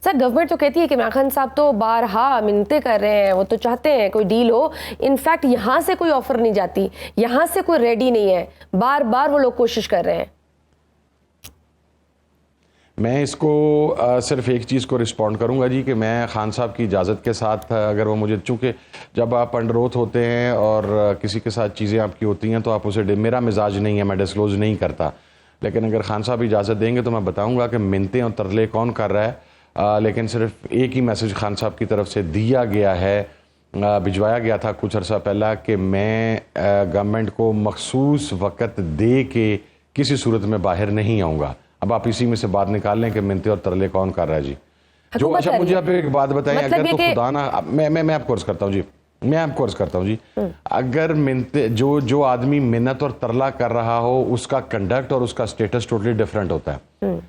Sir government तो कहती है कि इमरान खान साहब तो बारहा मिन्नतें कर रहे हैं, वो तो चाहते हैं कोई डील हो। इनफैक्ट यहाँ से कोई ऑफर नहीं जाती, यहाँ से कोई रेडी नहीं है, बार बार वो लोग कोशिश कर रहे हैं। मैं इसको सिर्फ एक चीज़ को रिस्पॉन्ड करूंगा जी कि मैं खान साहब की इजाज़त के साथ, अगर वो मुझे, चूँकि जब आप अंडर ओथ होते हैं और किसी के साथ चीज़ें आपकी होती हैं तो आप उसे, मेरा मिजाज नहीं है, मैं डिस्क्लोज़ नहीं करता, लेकिन अगर खान साहब इजाज़त देंगे तो मैं बताऊंगा कि मिन्नतें और तरले कौन कर रहा है। लेकिन सिर्फ एक ही मैसेज खान साहब की तरफ से दिया गया है, भिजवाया गया था कुछ अर्सा पहला, कि मैं गवर्नमेंट को मखसूस वक़्त दे के किसी सूरत में बाहर नहीं आऊँगा। अब आप इसी में से बात निकाल लें कि मिन्नतें और तरले कौन कर रहा है जी। जो अच्छा मुझे आप एक बात बताएं, मतलब अगर तो खुदा ना, मैं आपको अर्ज करता हूँ जी, मैं आपको अर्ज करता हूँ जी, अगर मिन्नते जो आदमी मिन्नत और तरला कर रहा हो उसका कंडक्ट और उसका स्टेटस टोटली डिफरेंट होता है।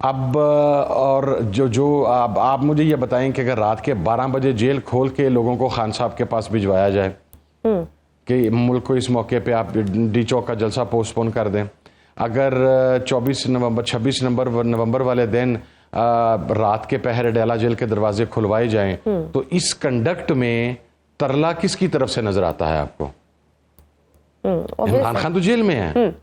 अब और जो आप मुझे ये बताएं कि अगर रात के 12 बजे जेल खोल के लोगों को खान साहब के पास भिजवाया जाए कि मुल्क को इस मौके पे आप डी चौक का जलसा पोस्टपोन कर दें, अगर 26 नवंबर वाले दिन रात के पहर डेला जेल के दरवाजे खुलवाए जाएं, तो इस कंडक्ट में तरला किसकी तरफ से नजर आता है आपको? इमरान खान तो जेल में है,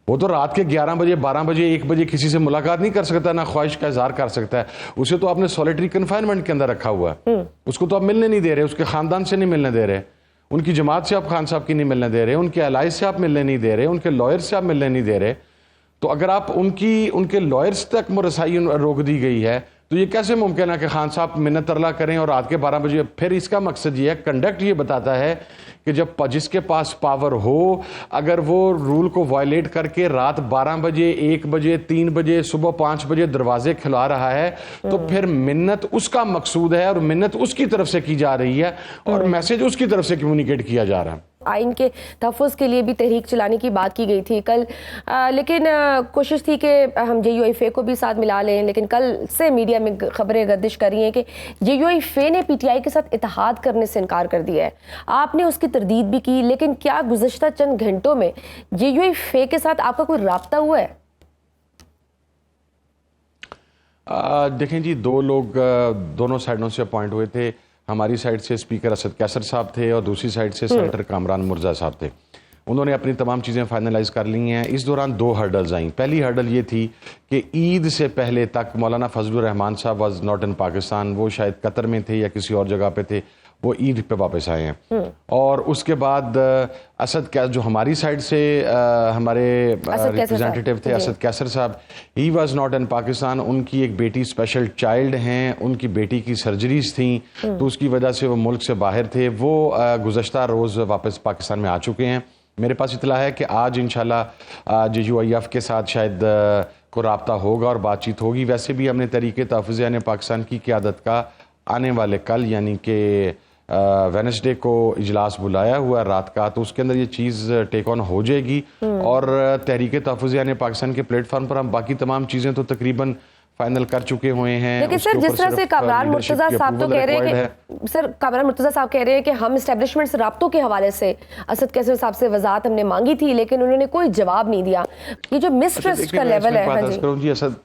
वो तो रात के 11 बजे 12 बजे 1 बजे किसी से मुलाकात नहीं कर सकता, ना ख्वाहिश का इजहार कर सकता है। उसे तो आपने सॉलिटरी कन्फाइनमेंट के अंदर रखा हुआ है, उसको तो आप मिलने नहीं दे रहे, उसके खानदान से नहीं मिलने दे रहे, उनकी जमात से आप खान साहब की नहीं मिलने दे रहे, उनके अलाइज से आप मिलने नहीं दे रहे, उनके लॉयर से आप मिलने नहीं दे रहे। तो अगर आप उनके लॉयर्स तक मुरसाई रोक दी गई है तो ये कैसे मुमकिन है कि खान साहब मिन्नत तरला करें और रात के 12 बजे? फिर इसका मकसद ये है, कंडक्ट ये बताता है कि जब जिसके पास पावर हो, अगर वो रूल को वायलेट करके रात 12 बजे 1 बजे 3 बजे सुबह 5 बजे दरवाजे खिला रहा है तो फिर मिन्नत उसका मकसूद है और मिन्नत उसकी तरफ से की जा रही है और मैसेज उसकी तरफ से कम्युनिकेट किया जा रहा है। आइन के तहफ़्फ़ुज़ के लिए भी तहरीक चलाने की बात की गई थी कल, लेकिन कोशिश थी कि हम JUIF को भी साथ मिला लें, लेकिन कल से मीडिया में खबरें गर्दिश कर रही हैं कि JUIF ने PTI के साथ इत्तेहाद करने से इनकार कर दिया है। आपने उसकी तरदीद भी की, लेकिन क्या गुज़श्ता चंद घंटों में JUIF के साथ आपका कोई राब्ता हुआ है? देखें जी, दो लोग दोनों साइडों से अपॉइंट हुए थे। हमारी साइड से स्पीकर असद कैसर साहब थे और दूसरी साइड से सेनेटर कामरान मुर्जा साहब थे। उन्होंने अपनी तमाम चीज़ें फाइनलाइज कर ली हैं। इस दौरान 2 हर्डल्स आई। पहली हर्डल ये थी कि ईद से पहले तक मौलाना फजलुर रहमान साहब वाज नॉट इन पाकिस्तान, वो शायद कतर में थे या किसी और जगह पे थे, वो ईद पे वापस आए हैं। और उसके बाद असद कैसर, जो हमारी साइड से हमारे रिप्रेजेंटेटिव थे असद कैसर साहब, he was not in Pakistan. उनकी एक बेटी स्पेशल चाइल्ड हैं, उनकी बेटी की सर्जरीज थी तो उसकी वजह से वो मुल्क से बाहर थे। वो गुज़श्ता रोज़ वापस पाकिस्तान में आ चुके हैं। मेरे पास इतला है कि आज इंशाल्लाह JUIF के साथ शायद को राब्ता होगा और बातचीत होगी। वैसे भी हमने तरीके तहफ़्फ़ुज़ यानी पाकिस्तान की क़यादत का आने वाले कल यानी कि वेडनेसडे को इजलास बुलाया हुआ है रात का, तो उसके अंदर ये चीज़ टेक ऑन हो जाएगी और तहरीके तहफ़्फ़ुज़ यानी पाकिस्तान के प्लेटफॉर्म पर हम बाकी तमाम चीज़ें तो तकरीबन फाइनल कर चुके हुए हैं। लेकिन सर जिस तरह से कामरान मुर्तज़ा साहब तो कह रहे हैं कि सर कामरान मुर्तज़ा साहब कह रहे हैं कि हम इस्टेब्लिशमेंट से राब्तों के हवाले से असद कैसर साहब से वजाहत हमने मांगी थी लेकिन उन्होंने कोई जवाब नहीं दिया। ये जो मिसट्रस्ट का लेवल है। हाँ जी, असद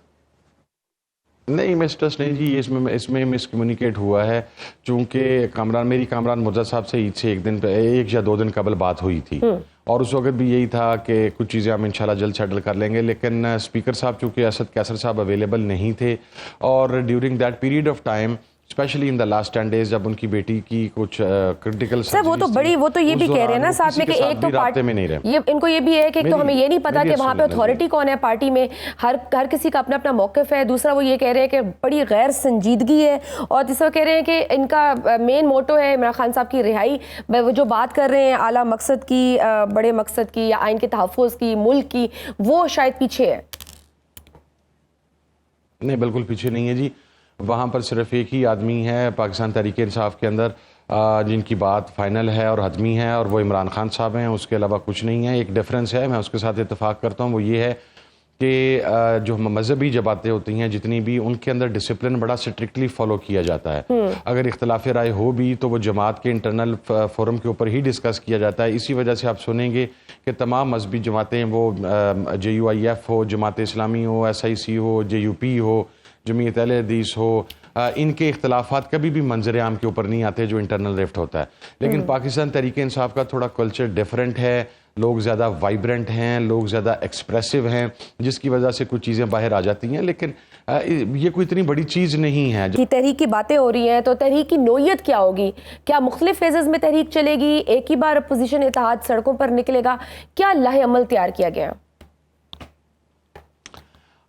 नहीं, मिसट्रस्ट नहीं जी, इसमें मिसकम्युनिकेट हुआ है। चूंकि कामरान मुर्जा साहब से ईद से 1 या 2 दिन कबल बात हुई थी और उस वक्त भी यही था कि कुछ चीज़ें हम इंशाल्लाह जल्द सेटल कर लेंगे, लेकिन स्पीकर साहब चूँकि असद कैसर साहब अवेलेबल नहीं थे और during that period of time specially in the last 10 days जब उनकी बेटी की कुछ क्रिटिकल सर वो तो ये भी कह रहे हैं ना साथ में कि एक तो पार्टी में नहीं रहे, ये इनको ये भी है कि तो हमें ये नहीं पता कि वहाँ पे अथॉरिटी कौन है पार्टी में, हर किसी का अपना अपना मौक़िफ़ है। दूसरा वो ये कह रहे हैं कि बड़ी गैर संजीदगी है और तीसरा कह रहे हैं कि इनका मेन मोटो है इमरान खान साहब की रिहाई। वो जो बात कर रहे हैं आला मकसद की, बड़े मकसद की या आइन के तहफ़्फ़ुज़ की, मुल्क की, वो शायद पीछे है। नहीं, बिल्कुल पीछे नहीं है जी। वहाँ पर सिर्फ एक ही आदमी है पाकिस्तान तहरीके इंसाफ के अंदर जिनकी बात फाइनल है और हतमी है और वो इमरान खान साहब हैं, उसके अलावा कुछ नहीं है। एक डिफरेंस है, मैं उसके साथ इत्तेफाक करता हूँ, वो ये है कि जो मजहबी जमातें होती हैं जितनी भी, उनके अंदर डिसिप्लिन बड़ा स्ट्रिक्टली फॉलो किया जाता है। अगर इख्तलाफ राय हो भी तो वो जमात के इंटरनल फोरम के ऊपर ही डिस्कस किया जाता है। इसी वजह से आप सुनेंगे कि तमाम मजहबी जमातें, वो JUIF हो, जमात इस्लामी हो, SIC हो, JUP हो, जमीयत अहले हदीस हो, इनके इख्तलाफात कभी भी मंजर आम के ऊपर नहीं आते जो इंटरनल रिफ्ट होता है। लेकिन पाकिस्तान तहरीक इंसाफ का थोड़ा कल्चर डिफरेंट है, लोग ज़्यादा वाइब्रेंट हैं, लोग ज़्यादा एक्सप्रेसिव हैं, जिसकी वजह से कुछ चीज़ें बाहर आ जाती हैं। लेकिन ये कोई इतनी बड़ी चीज़ नहीं है। कि तहरीक की बातें हो रही हैं, तो तहरीक की नोयत क्या होगी? क्या मुख्तलिफ फेजेस में तहरीक चलेगी? एक ही बार अपोजिशन इत्तेहाद सड़कों पर निकलेगा? क्या लाहे अमल तैयार किया गया?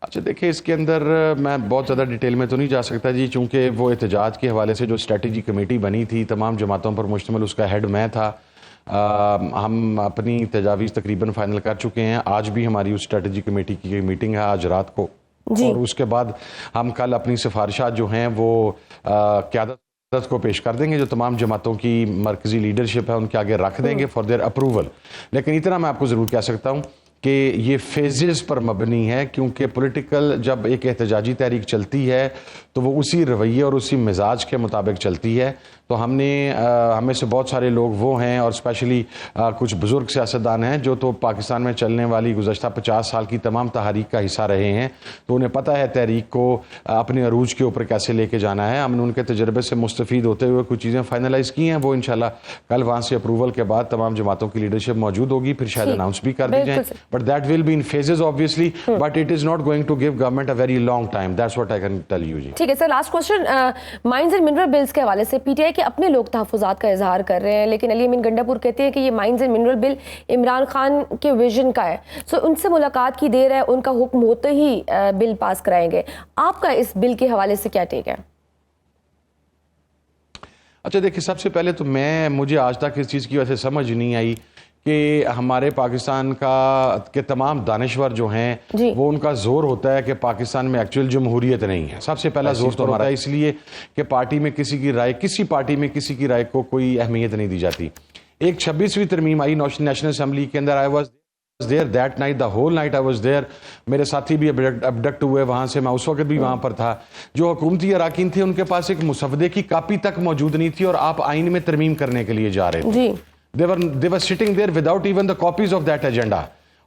अच्छा देखिए, इसके अंदर मैं बहुत ज़्यादा डिटेल में तो नहीं जा सकता जी, चूँकि वो एहतजाज के हवाले से जो स्ट्रेटजी कमेटी बनी थी तमाम जमातों पर मुश्तमिल, उसका हेड मैं था। हम अपनी तजावीज़ तकरीबन फ़ाइनल कर चुके हैं। आज भी हमारी उस स्ट्रेटजी कमेटी की मीटिंग है, आज रात को, और उसके बाद हम कल अपनी सिफारिशात जो हैं वो क़यादत को पेश कर देंगे, जो तमाम जमातों की मरकज़ी लीडरशिप है उनके आगे रख देंगे फॉर देयर अप्रूवल। लेकिन इतना मैं आपको ज़रूर कह सकता हूँ कि ये फेजेस पर मबनी है, क्योंकि पॉलिटिकल जब एक एहतजाजी तहरीक चलती है तो वो उसी रवैये और उसी मिजाज के मुताबिक चलती है। तो हमें से बहुत सारे लोग वो हैं, और स्पेशली कुछ बुज़ुर्ग सियासतदान हैं जो तो पाकिस्तान में चलने वाली गुज़श्ता 50 साल की तमाम तहरीक का हिस्सा रहे हैं, तो उन्हें पता है तहरीक को अपने अरूज के ऊपर कैसे लेके जाना है। हमने उनके तजर्बे से मुस्तफ़ीद होते हुए कुछ चीज़ें फाइनलाइज़ की हैं, वो इंशाल्लाह कल वहाँ से अप्रूवल के बाद तमाम जमातों की लीडरशिप मौजूद होगी, फिर शायद अनाउंस भी कर दी जाए। But that will be in phases obviously, but it is not going to give government a very long time. That's what I can tell you ji. ठीक है sir, last question, mines and mineral bills के हवाले से PTI के अपने लोग तहफ़्फ़ुज़ात का इजहार कर रहे हैं, लेकिन अली अमीन गंडापुर कहते हैं कि ये mines and mineral bill Imran Khan के विजन का है। सो उनसे मुलाकात की देर है, उनका हुक्म होते ही बिल पास कराएंगे। आपका इस बिल के हवाले से क्या टेक है? अच्छा देखिए, सबसे पहले तो मुझे आज तक इस चीज़ की वजह से समझ नहीं आई कि हमारे पाकिस्तान के तमाम दानिश्वर जो हैं वो उनका जोर होता है कि पाकिस्तान में एक्चुअल जमहूरियत नहीं है। सबसे पहला जोर तो हमारा इसलिए कि पार्टी में किसी पार्टी में किसी की राय को कोई अहमियत नहीं दी जाती। एक 26वीं तरमीम आई नेशनल असम्बली के अंदर, I was there that night, the whole night I was there. मेरे साथी भी अबडक्ट हुए वहाँ से, मैं उस वक्त भी वहाँ पर था। जो हुकूमती अराकीन थे उनके पास एक मुसवदे की कापी तक मौजूद नहीं थी, और आप आइन में तरमीम करने के लिए जा रहे थे। They were sitting there without even the copies of that agenda,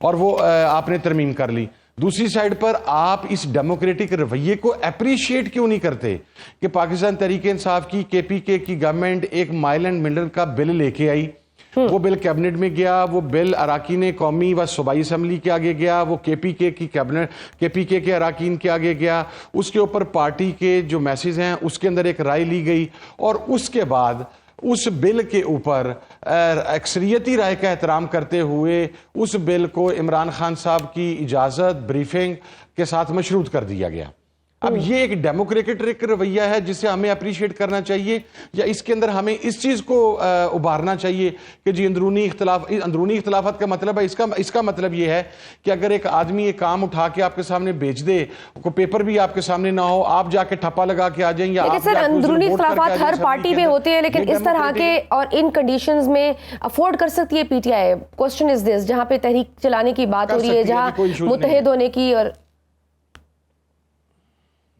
और वो आपने तरमीम कर ली। दूसरी साइड पर आप इस डेमोक्रेटिक रवैये को अप्रिशिएट क्यों नहीं करते कि पाकिस्तान तहरीक इंसाफ की केपीके की गवर्नमेंट एक माइल एंड मिनरल का बिल लेके आई, वो बिल कैबिनेट में गया, वो बिल अराकीन कौमी व सूबाई असम्बली के आगे गया, वो केपीके की कैबिनेट केपीके के अराकीन के आगे गया, उसके ऊपर पार्टी के जो मैसेज हैं उसके अंदर एक राय ली गई, और उसके बाद उस बिल के ऊपर अक्सरियती राय का एहतराम करते हुए उस बिल को इमरान खान साहब की इजाज़त ब्रीफिंग के साथ मशरूत कर दिया गया। अब ये एक डेमोक्रेटिक रवैया है जिसे हमें अप्रिशिएट करना चाहिए, या इसके अंदर हमें इस चीज़ को उभारना चाहिए कि जी अंदरूनी इख्तलाफात का मतलब है, इसका मतलब ये है कि अगर एक आदमी एक काम उठा के आपके सामने बेच दे, को पेपर भी आपके सामने ना हो, आप जाके ठप्पा लगा के आ जाएं, या आप सर अंदरूनी इख्तलाफात हर पार्टी में होते हैं, लेकिन इस तरह के और इन कंडीशंस में अफोर्ड कर सकती है पीटीआई? क्वेश्चन इज दिस, जहाँ पे तहरीक चलाने की बात हो रही है, जहाँ मुत्तहिद होने की, और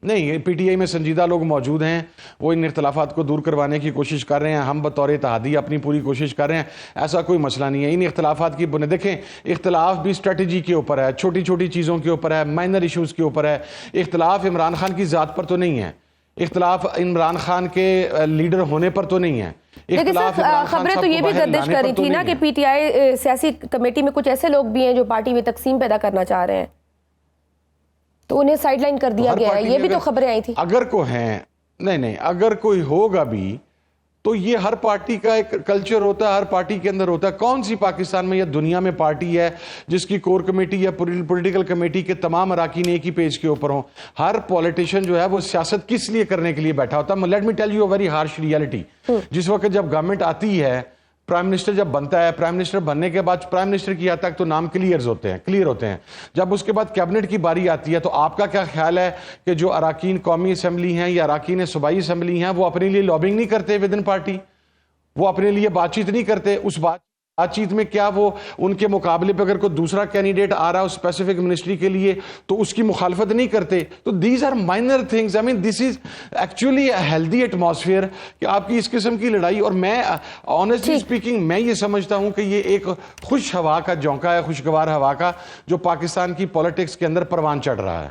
नहीं, पीटीआई में संजीदा लोग मौजूद हैं, वो इन इख्तलाफात को दूर करवाने की कोशिश कर रहे हैं। हम बतौर इत्तेहादी अपनी पूरी कोशिश कर रहे हैं, ऐसा कोई मसला नहीं है। इन इख्तलाफात की बुनियाद देखें, इख्तलाफ भी स्ट्रेटजी के ऊपर है, छोटी छोटी चीज़ों के ऊपर है, माइनर इशूज़ के ऊपर है। इख्तलाफ इमरान खान की ज़ात पर तो नहीं है, इख्तलाफ इमरान खान के लीडर होने पर तो नहीं है। लेकिन सर खबरें तो ये भी गर्दिश कर रही थी ना कि पीटीआई सियासी कमेटी में कुछ ऐसे लोग भी हैं जो पार्टी में तकसीम पैदा करना चाह रहे हैं, तो उन्हें साइडलाइन कर दिया गया है, ये भी तो खबरें आई थी। अगर कोई है, नहीं, अगर कोई होगा भी तो ये हर पार्टी का एक कल्चर होता है, हर पार्टी के अंदर होता है। कौन सी पाकिस्तान में या दुनिया में पार्टी है जिसकी कोर कमेटी या पॉलिटिकल कमेटी के तमाम अराकीन एक ही पेज के ऊपर हों? हर पॉलिटिशियन जो है वो सियासत किस लिए करने के लिए बैठा होता है? Let me tell you a very harsh reality. जिस वक्त जब गवर्नमेंट आती है, प्राइम मिनिस्टर जब बनता है, प्राइम मिनिस्टर बनने के बाद प्राइम मिनिस्टर की हद तक तो नाम क्लियर होते हैं। जब उसके बाद कैबिनेट की बारी आती है, तो आपका क्या ख्याल है कि जो अराकीन कौमी असम्बली हैं या अराकीन सूबाई असम्बली हैं, वो अपने लिए लॉबिंग नहीं करते विद इन पार्टी? वो अपने लिए बातचीत नहीं करते? उस बातचीत में क्या वो उनके मुकाबले पे अगर कोई दूसरा कैंडिडेट आ रहा है उस स्पेसिफिक मिनिस्ट्री के लिए तो उसकी मुखालफत नहीं करते? तो these are minor things. I mean this is actually a healthy atmosphere कि आपकी इस किस्म की लड़ाई। और मैं ऑनेस्टली स्पीकिंग मैं ये समझता हूं कि ये एक खुश हवा का झोंका है, खुशगवार हवा का, जो पाकिस्तान की पॉलिटिक्स के अंदर परवान चढ़ रहा है।